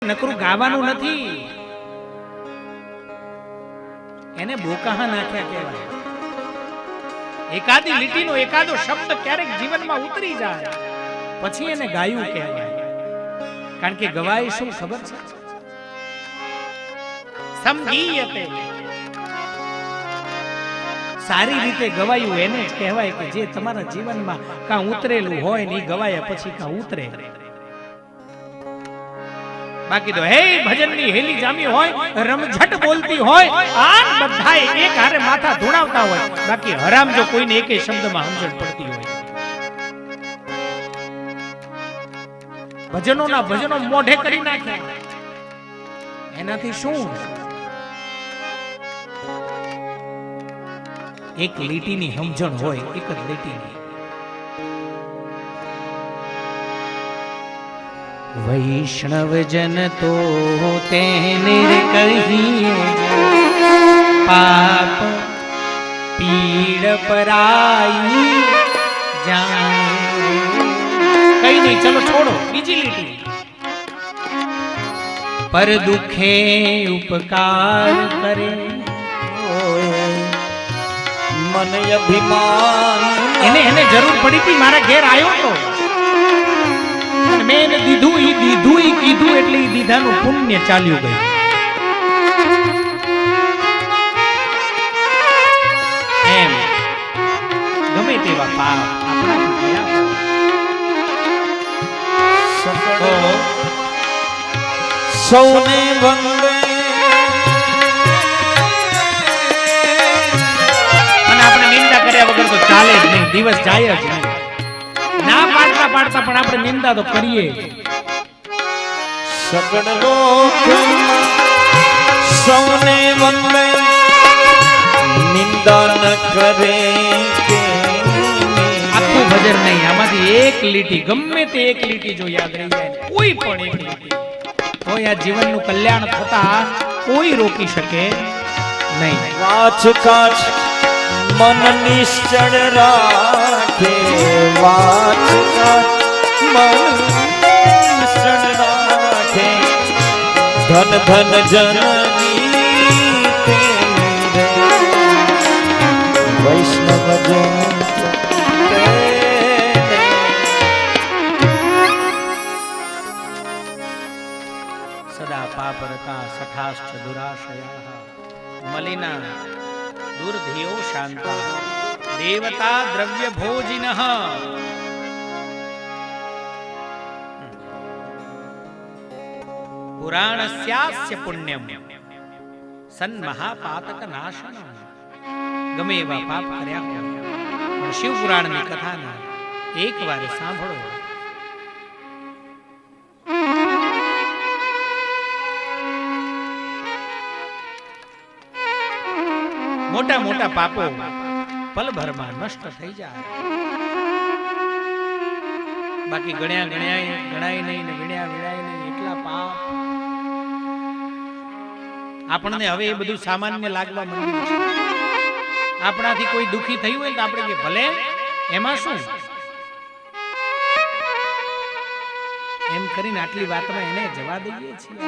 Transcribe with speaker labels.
Speaker 1: નકરું ગાવાનું નથી, એને બોકાહા નાખ્યા કહેવાય. એકાદી લીટીનો એકાદો શબ્દ ક્યારેક જીવનમાં ઉતરી જાય પછી એને ગાયું કહેવાય. કારણ કે ગવાય શું ખબર છે? સમગીયતે, સારી રીતે ગવાયું એને જ કહેવાય કે જે તમારા જીવનમાં કાં ઉતરેલું હોય ને ગવાયા પછી કાં ઉતરે. બાકી તો હે ભજનની હેલી જામી હોય, રમઝટ બોલતી હોય, આ બધાય એક હારે માથા ધુણાવતા હોય, બાકી હરામ જો કોઈને એકે શબ્દમાં સમજણ પડતી હોય. ભજનોના ભજનો મોઢે કરી નાખ્યા, એનાથી શું? એક લીટીની સમજણ હોય, એક જ લીટીની. વૈષ્ણવજન તો તેને કહીએ પાપ પીડ પરાઈ જાણે. કઈ નહીં, ચલો છોડો, બીજી લીટી. પર દુખે ઉપકાર કરે
Speaker 2: મન અભિમાન,
Speaker 1: એને જરૂર પડી હતી, મારા ઘેર આવ્યો તો, મેં દીધું ઈ કીધું એટલે ઈ દીધાનું પુણ્ય ચાલ્યું ગયું. એમ ગમે તેવા પાપ આપણાથી થયા
Speaker 2: સૌને વંદે.
Speaker 1: અને આપણે નિંદા કર્યા વગર તો ચાલે જ નહીં, દિવસ જાય જ નહીં. ના પાડતા પાડતા પણ આપણે નિંદા તો કરીએ.
Speaker 2: સગળ લોક સૌને વંદે, નિંદા ન કરે કે.
Speaker 1: આખું ભજન નહીં, આમાંથી એક લીટી, ગમે તે એક લીટી જો યાદ રહી જાય, કોઈ પણ એક લીટી, તો આ જીવનનું કલ્યાણ થતા કોઈ રોકી શકે નહીં.
Speaker 2: વાચ કાચ મન નિશ્ચળ રાખે, વાચ કાચ મન નિશ્ચળ રાખે, ધન ધન જનની તેરે વૈષ્ણવ જન.
Speaker 1: સદા પાપરતા સઠાશ્ચ દુરાશયા મલિના દુર્ધિયો શાંતા દેવતા દ્રવ્ય ભોજિનઃ. પુરાણસ્યાસ્ય પુણ્યમ સન મહાપાતક નાશનમ. ગમે એવા પાપ કર્યા હોય પણ શિવ પુરાણની કથાને એકવાર સાંભળો. મોટા મોટા પાપો પલભરમાં નષ્ટ થઈ જાય. બાકી ગણ્યા ગણાય નહીં ને ગણ્યા વિણાય નહીં એટલા પાપ આપણને હવે એ બધું સામાન્ય લાગવા માંડ્યું છે. આપણાથી કોઈ દુખી થયું હોય તો આપણે કે ભલે એમાં શું, એમ કરીને આટલી વાતમાં એને જવા દઈએ છીએ.